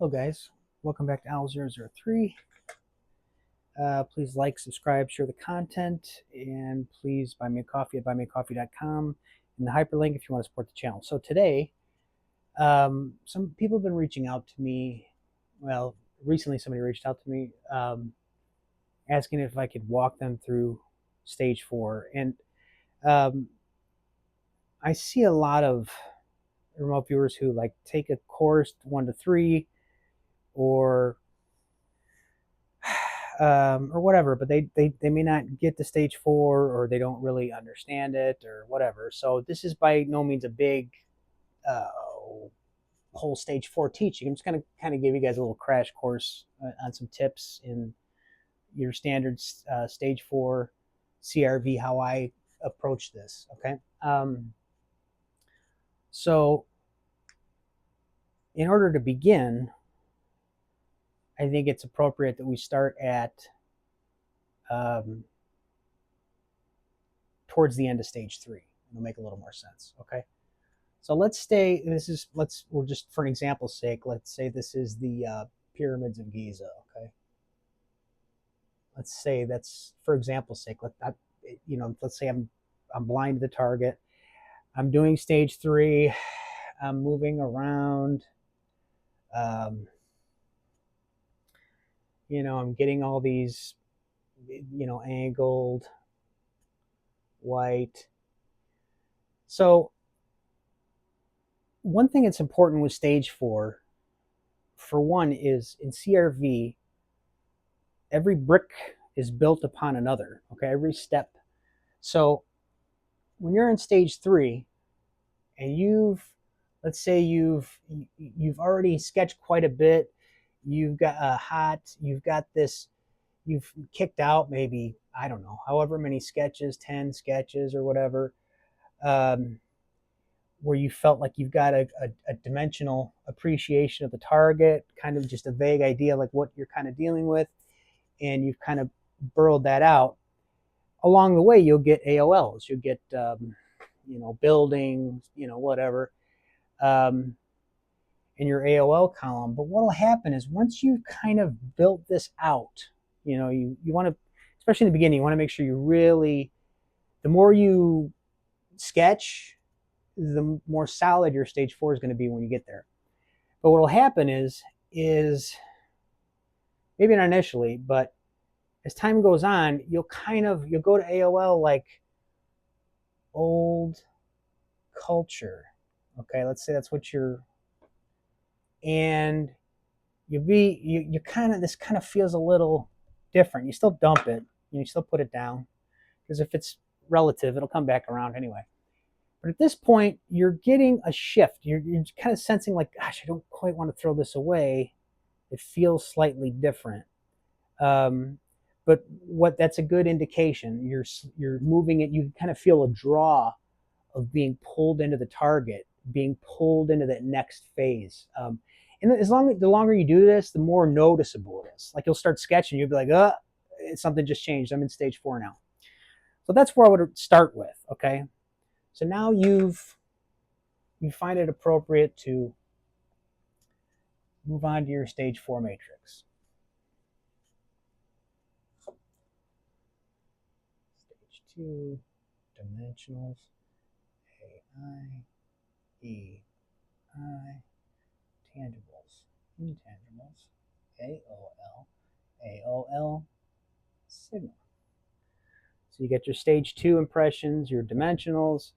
Hello guys, welcome back to Owl003. Please like, subscribe, share the content, and please buy me a coffee at buymeacoffee.com and the hyperlink if you want to support the channel. So today, some people have been reaching out to me. Well, recently somebody reached out to me asking if I could walk them through stage 4. And um, I see a lot of remote viewers who like take a course 1 to 3 or or whatever, but they may not get to stage 4 or they don't really understand it or whatever. So this is by no means a big uh, whole stage 4 teaching. I'm just going to kind of give you guys a little crash course on some tips in your standard stage 4 CRV, how I approach this. Okay. So in order to begin, I think it's appropriate that we start at um, towards the end of stage 3. It'll make a little more sense. Okay. So let's say we're just for an example's sake, let's say this is the pyramids of Giza. Okay. Let's say that's for example's sake. Let's say I'm blind to the target. I'm doing stage 3. I'm moving around. Um, I'm getting all these, angled, white. So one thing that's important with stage 4, for one, is in CRV, every brick is built upon another. Okay, every step. So when you're in stage 3 and let's say you've already sketched quite a bit, you've got you've got this, you've kicked out maybe, I don't know, however many sketches, 10 sketches or whatever, where you felt like you've got a dimensional appreciation of the target, kind of just a vague idea like what you're kind of dealing with, and you've kind of burrowed that out. Along the way, you'll get AOLs, you'll get buildings, whatever, in your AOL column. But what will happen is once you've kind of built this out, you want to, especially in the beginning, you want to make sure you really, the more you sketch, the more solid your stage 4 is going to be when you get there. But what will happen is maybe not initially, but as time goes on, you'll go to AOL like old culture. Okay, let's say that's what you're, and you kind of, this kind of feels a little different. You still dump it, you still put it down, because if it's relative, it'll come back around anyway. But at this point, you're getting a shift. You're kind of sensing like, gosh, I don't quite want to throw this away. It feels slightly different. But that's a good indication. You're moving it. You kind of feel a draw of being pulled into the target, being pulled into that next phase. And the longer you do this, the more noticeable it is. Like you'll start sketching, you'll be like, something just changed. I'm in stage 4 now. So that's where I would start with. Okay. So now you find it appropriate to move on to your stage 4 matrix. Stage 2, dimensionals, AI, EI, tangibles, intangibles, AOL, signal. So you get your stage 2 impressions, your dimensionals,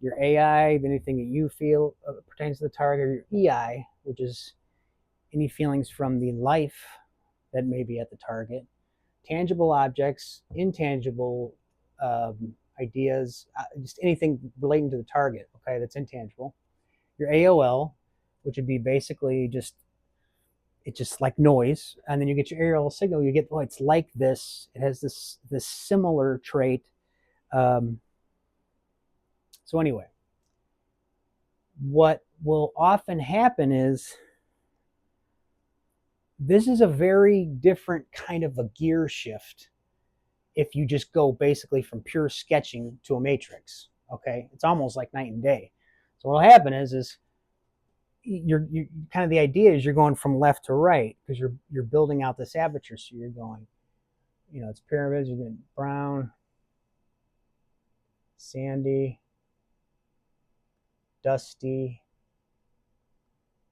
your AI, anything that you feel pertains to the target, your EI, which is any feelings from the life that may be at the target, tangible objects, intangible ideas, just anything relating to the target, okay, that's intangible. Your AOL, which would be basically it's just like noise. And then you get your aerial signal, you get, it's like this, it has this similar trait. So anyway, what will often happen is this is a very different kind of a gear shift if you just go basically from pure sketching to a matrix. Okay, it's almost like night and day. So what will happen is you're kind of, the idea is you're going from left to right because you're building out this aperture. So you're going, it's pyramids. You're getting brown, sandy, dusty,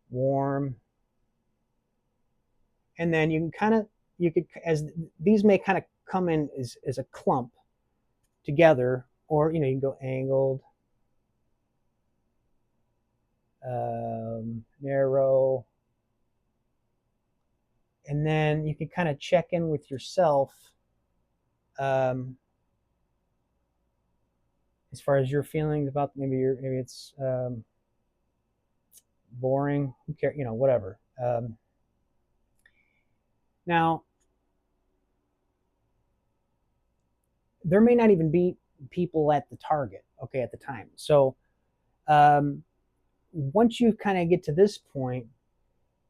warm, and then you can kind of, you could, as these may kind of come in as a clump together, or you can go angled, narrow, and then you can kind of check in with yourself as far as your feelings about, maybe it's boring, who cares, whatever. Now, there may not even be people at the target, okay, at the time. So once you kind of get to this point,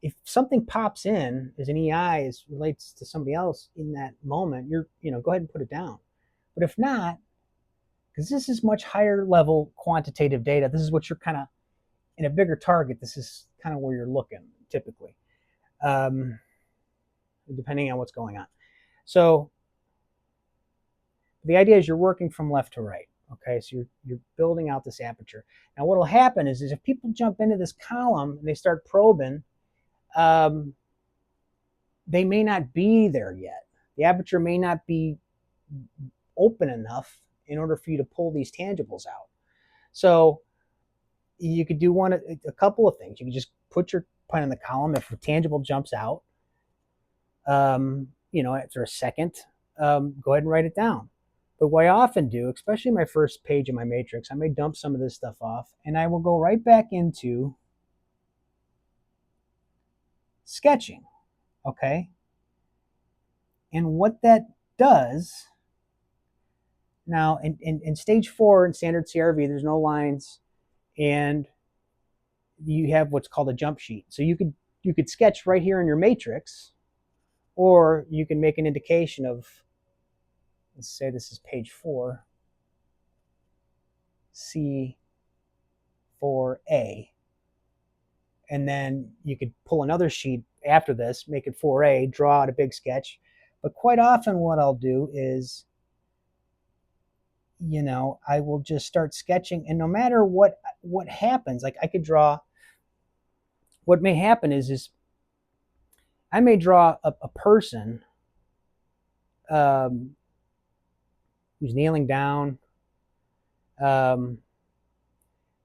if something pops in as an EI relates to somebody else in that moment, go ahead and put it down. But if not, because this is much higher level quantitative data, this is what you're kind of, in a bigger target, this is kind of where you're looking typically, depending on what's going on. So the idea is you're working from left to right. Okay, so you're building out this aperture. Now, what will happen is if people jump into this column and they start probing, they may not be there yet. The aperture may not be open enough in order for you to pull these tangibles out. So you could do a couple of things. You can just put your pen in the column. If a tangible jumps out, after a second, go ahead and write it down. But what I often do, especially my first page of my matrix, I may dump some of this stuff off, and I will go right back into sketching, okay? And what that does, now in stage 4 in standard CRV, there's no lines, and you have what's called a jump sheet. So you could sketch right here in your matrix, or you can make an indication of, let's say this is page 4, C4A. And then you could pull another sheet after this, make it 4A, draw out a big sketch. But quite often what I'll do is, I will just start sketching, and no matter what happens, like I could draw, what may happen is I may draw a person who's kneeling down, but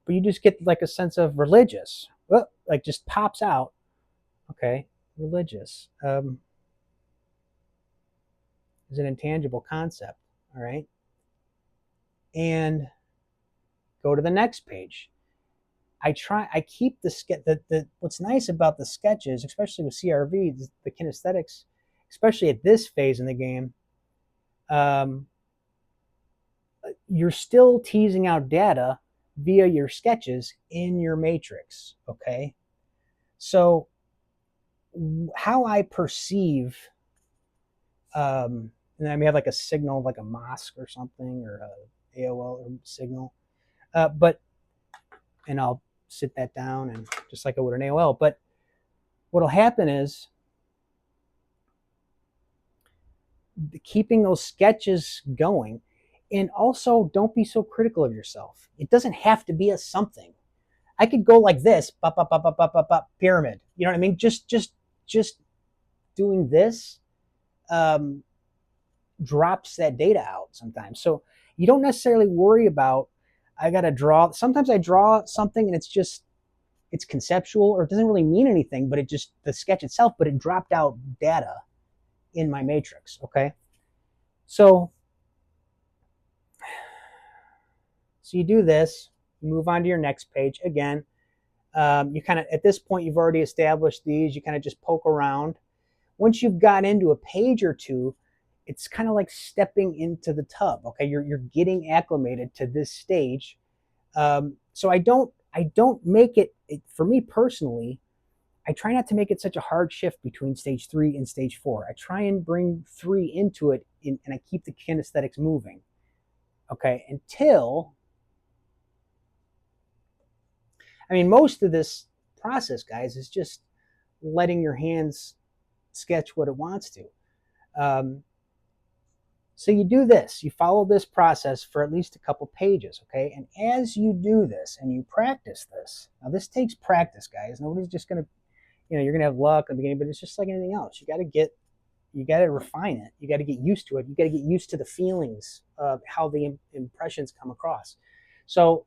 you just get like a sense of religious, like just pops out. Okay, religious is an intangible concept, all right? And go to the next page. I keep what's nice about the sketches, especially with CRV, the kinesthetics, especially at this phase in the game, you're still teasing out data via your sketches in your matrix, okay? So how I perceive, and I may have like a signal, like a mosque or something, or a AOL signal, and I'll sit that down, and just like I would an AOL. But what'll happen is keeping those sketches going, and also don't be so critical of yourself. It doesn't have to be a something. I could go like this, pyramid. You know what I mean? Just doing this drops that data out sometimes. So you don't necessarily worry about, I got to draw. Sometimes I draw something and it's conceptual, or it doesn't really mean anything, but the sketch itself, but it dropped out data in my matrix, okay? So you do this, you move on to your next page. Again, you kind of, at this point, you've already established these. You kind of just poke around. Once you've got into a page or two, it's kind of like stepping into the tub, okay? You're getting acclimated to this stage. So I don't make it, for me personally, I try not to make it such a hard shift between stage 3 and stage 4. I try and bring 3 into it, and I keep the kinesthetics moving, okay? Until, most of this process, guys, is just letting your hands sketch what it wants to. So you do this, you follow this process for at least a couple pages, okay? And as you do this and you practice this, now this takes practice, guys. Nobody's just gonna, you're gonna have luck in the beginning, but it's just like anything else. You got to refine it. You got to get used to it. You got to get used to the feelings of how the impressions come across. So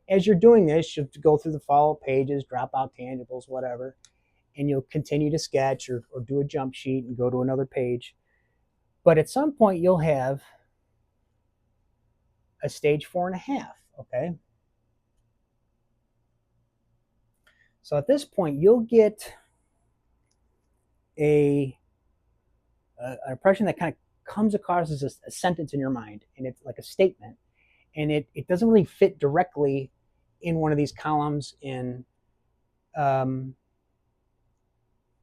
as you're doing this, you'll go through the follow pages, drop out tangibles, whatever, and you'll continue to sketch or do a jump sheet and go to another page. But at some point, you'll have a stage 4.5, okay? So at this point, you'll get an impression that kind of comes across as a sentence in your mind, and it's like a statement, and it doesn't really fit directly in one of these columns, and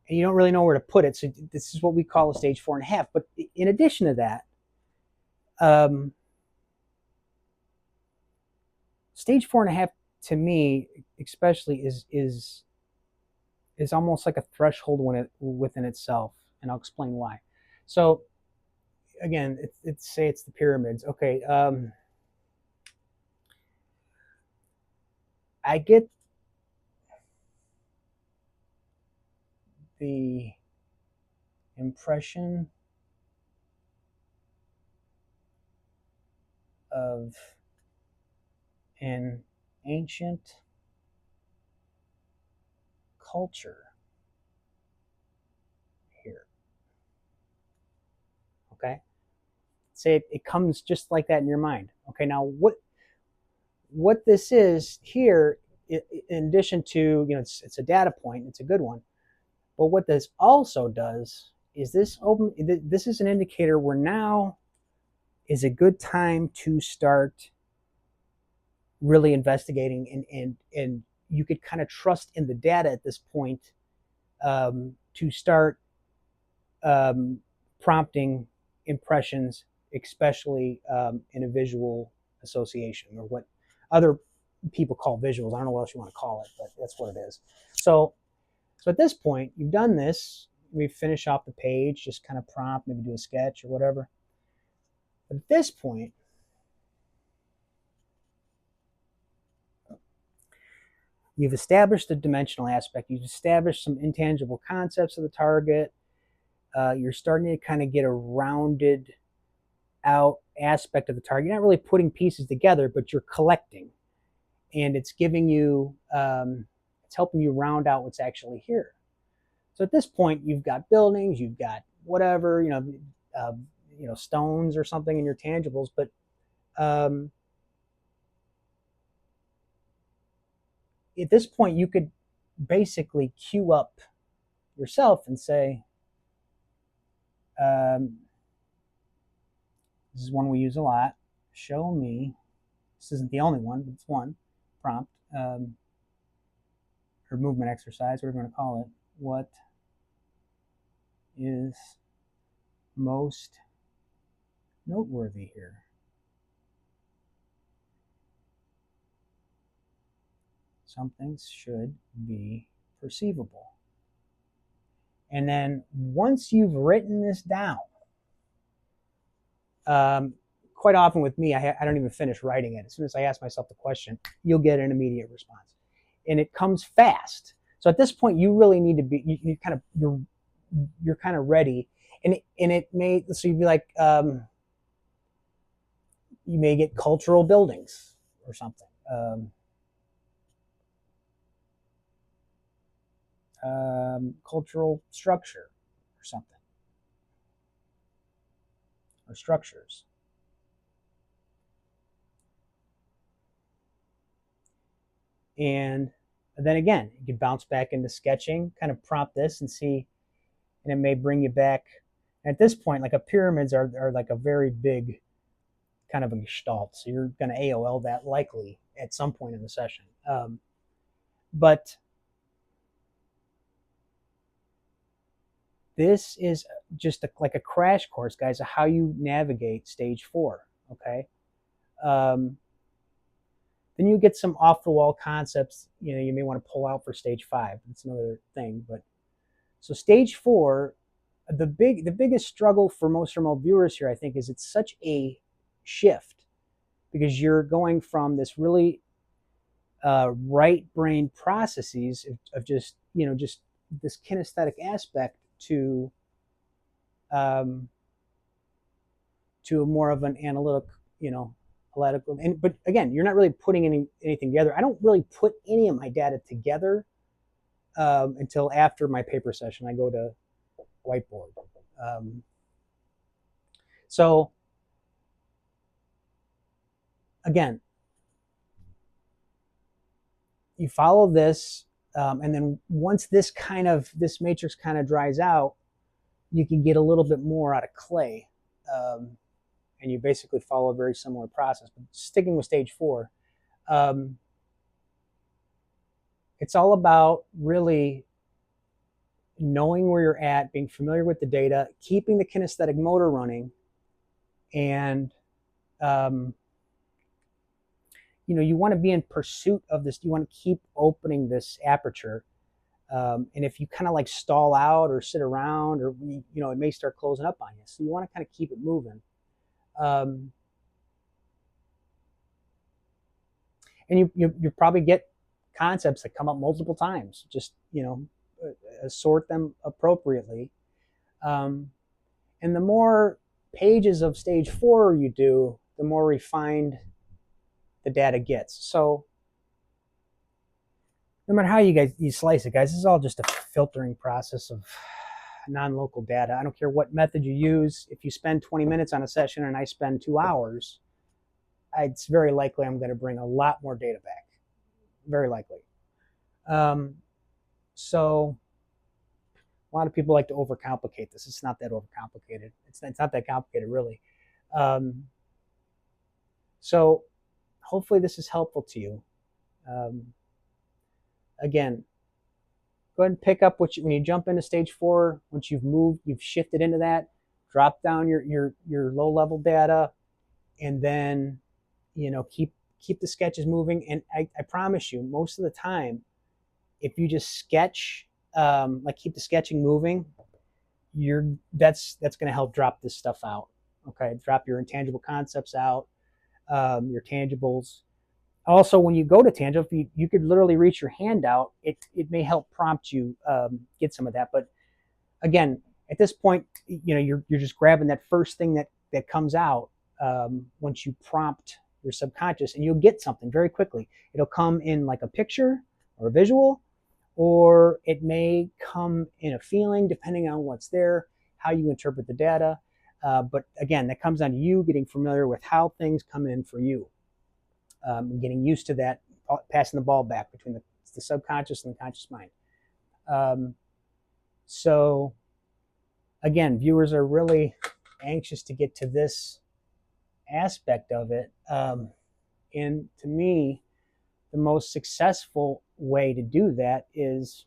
you don't really know where to put it. So this is what we call a stage 4.5. But in addition to that, stage 4.5 to me, especially, is almost like a threshold within itself, and I'll explain why. So again, say it's the pyramids. Okay, I get the impression of an ancient culture here. Okay, say it comes just like that in your mind. Okay, now what this is here, in addition to, it's a data point, it's a good one, but what this also does is this is an indicator where now is a good time to start really investigating, and you could kind of trust in the data at this point, to start prompting impressions, especially in a visual association, or what other people call visuals. I don't know what else you want to call it, but that's what it is. So at this point, you've done this. We finish off the page, just kind of prompt, maybe do a sketch or whatever. But at this point, you've established the dimensional aspect. You've established some intangible concepts of the target. You're starting to kind of get a rounded out aspect of the target. You're not really putting pieces together, but you're collecting. And it's giving you, it's helping you round out what's actually here. So at this point, you've got buildings, you've got whatever, stones or something in your tangibles, but at this point, you could basically queue up yourself and say, this is one we use a lot. Show me, this isn't the only one, but it's one prompt, or movement exercise, whatever you want to call it. What is most noteworthy here? Something should be perceivable. And then once you've written this down, quite often with me, I don't even finish writing it. As soon as I ask myself the question, you'll get an immediate response, and it comes fast. So at this point, you really need to be you're kind of ready, and it may, so you'd be like, you may get cultural buildings or something. Cultural structure or something, or structures. And then again, you can bounce back into sketching, kind of prompt this and see, and it may bring you back. At this point, like pyramids are like a very big kind of a gestalt, so you're going to AOL that likely at some point in the session. But this is just like a crash course, guys, of how you navigate stage 4. Okay. Then you get some off the wall concepts, you may want to pull out for stage 5. That's another thing. But so stage 4, the biggest struggle for most remote viewers here, I think, is it's such a shift, because you're going from this really right brain processes of just just this kinesthetic aspect um, to more of an analytic, analytical. But again, you're not really putting anything together. I don't really put any of my data together until after my paper session. I go to whiteboard. So again, you follow this, and then once this matrix kind of dries out, you can get a little bit more out of clay, and you basically follow a very similar process. But sticking with stage 4, it's all about really knowing where you're at, being familiar with the data, keeping the kinesthetic motor running, and you want to be in pursuit of this. You want to keep opening this aperture. And if you kind of like stall out or sit around, or it may start closing up on you. So you want to kind of keep it moving. And you probably get concepts that come up multiple times. Just sort them appropriately. And the more pages of stage 4 you do, the more refined the data gets. So no matter how you slice it, guys, this is all just a filtering process of non-local data. I don't care what method you use. If you spend 20 minutes on a session and I spend 2 hours, it's very likely I'm going to bring a lot more data back. Very likely. So a lot of people like to overcomplicate this. It's not that overcomplicated. It's not that complicated, really. So hopefully this is helpful to you. Again, go ahead and pick up when you jump into stage 4. Once you've shifted into that, drop down your low-level data, and then keep the sketches moving. And I promise you, most of the time, if you just sketch, keep the sketching moving, that's going to help drop this stuff out. Okay, drop your intangible concepts out, your tangibles. Also, when you go to tangible, you could literally reach your hand out. It may help prompt you get some of that. But again, at this point, you're just grabbing that first thing that comes out once you prompt your subconscious, and you'll get something very quickly. It'll come in like a picture or a visual, or it may come in a feeling, depending on what's there, how you interpret the data. But again, that comes down to you getting familiar with how things come in for you. And getting used to that, passing the ball back between the subconscious and the conscious mind. So again, viewers are really anxious to get to this aspect of it. And to me, the most successful way to do that is,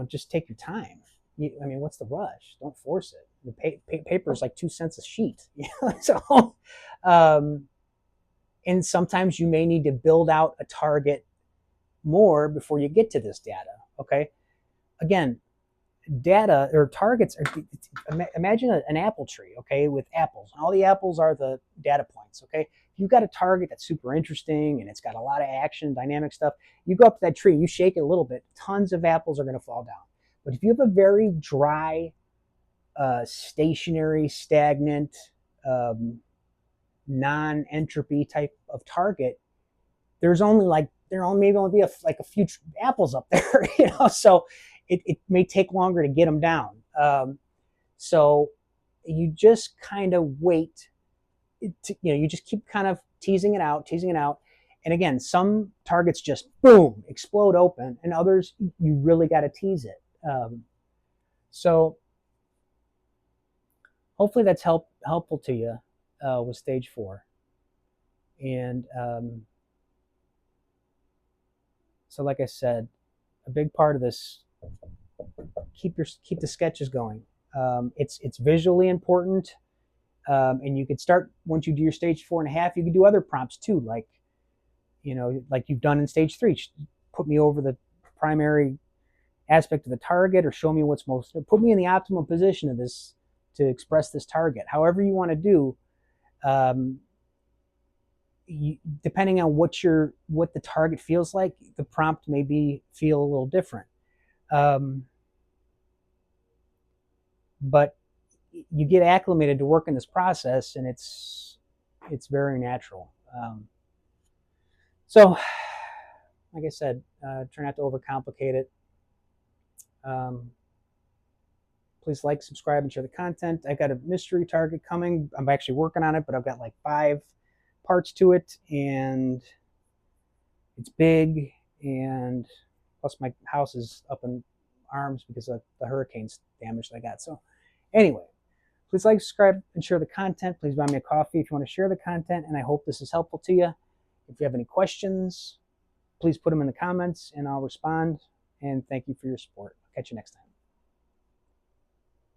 just take your time. What's the rush? Don't force it. The paper is like 2 cents a sheet. So, and sometimes you may need to build out a target more before you get to this data. Okay. Again, data or targets imagine an apple tree, okay, with apples. All the apples are the data points. Okay, if you've got a target that's super interesting and it's got a lot of action, dynamic stuff, you go up to that tree, you shake it a little bit, tons of apples are going to fall down. But if you have a very dry, stationary, stagnant, non-entropy type of target, there maybe only be a few apples up there. So it may take longer to get them down. So you just kind of wait. You just keep kind of teasing it out. And again, some targets just boom, explode open, and others you really got to tease it. So hopefully that's helpful to you with stage 4. And so like I said, a big part of this, keep the sketches going. It's visually important. And you could start, once you do your stage 4.5, you could do other prompts too, like like you've done in stage 3. Put me over the primary aspect of the target, or show me put me in the optimal position of this to express this target. However you want to do, depending on what the target feels like, the prompt may feel a little different. But you get acclimated to work in this process, and it's very natural. So, like I said, try not to overcomplicate it. Please like, subscribe, and share the content. I got a mystery target coming. I'm actually working on it, but I've got like 5 parts to it, and it's big, and plus my house is up in arms because of the hurricane damage that I got. So anyway, please like, subscribe, and share the content. Please buy me a coffee if you want to share the content, and I hope this is helpful to you. If you have any questions, please put them in the comments, and I'll respond. And thank you for your support. I'll catch you next time.